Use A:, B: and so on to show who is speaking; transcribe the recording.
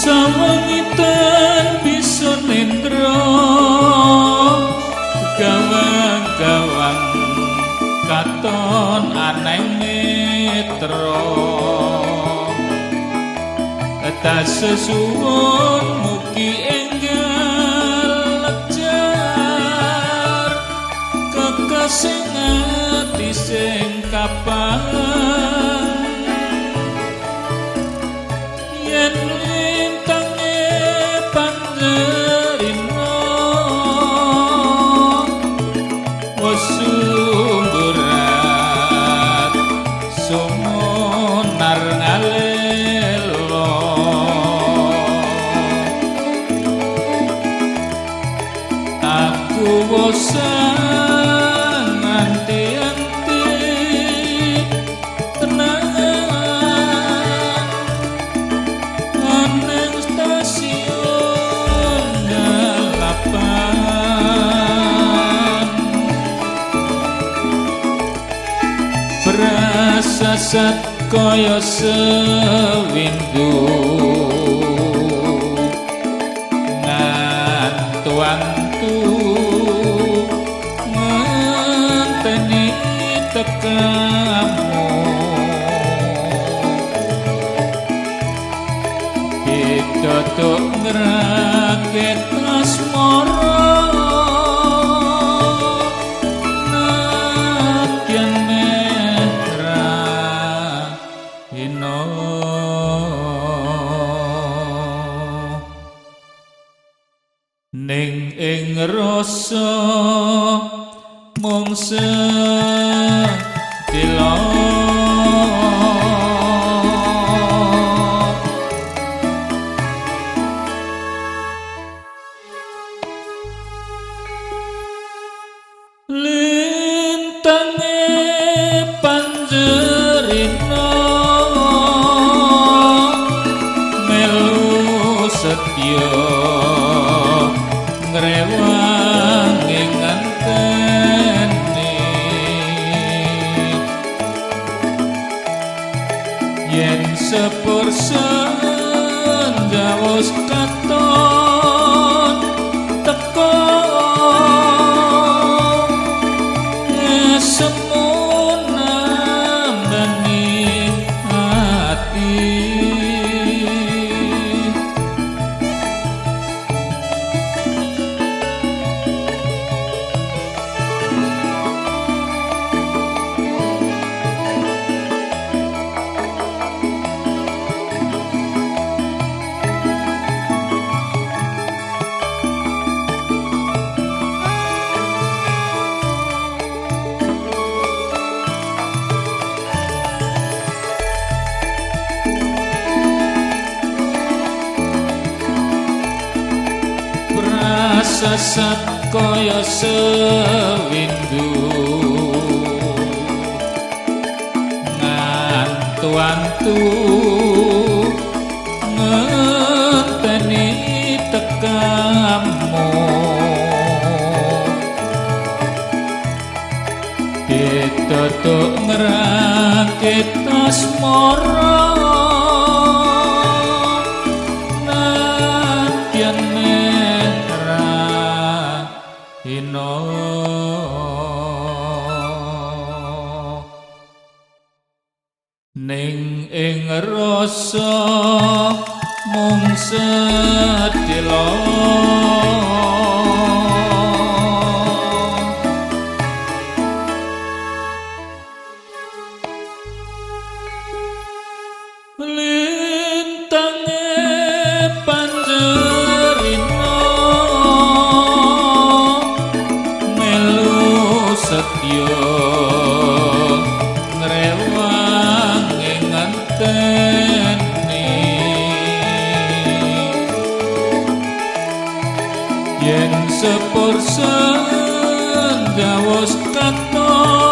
A: Sawangitan bisa nendra gawang-gawang katon aneh netra tas sesuwun mugi enggal lejar kekasih ati sing kapan yen sumberat sumunar ngalelo aku bosan anti-anti tenang aneng stasiun nyalapan prasasat kaya sewindu ngantu-antu ngenteni tekamu pitutuk ngrakit asmara ning ing rasa mung sedilo lintange panjerina melu setya ngrewang ing antene yen sepur senja wis katon teko semuna mbani ati sasat kaya sewindu ngantu-antu ngenteni tekamu pitutuk ngrakit asmara ning ing rasa mung sedilo lintange panjerina melu setya yen sepur senja wis katon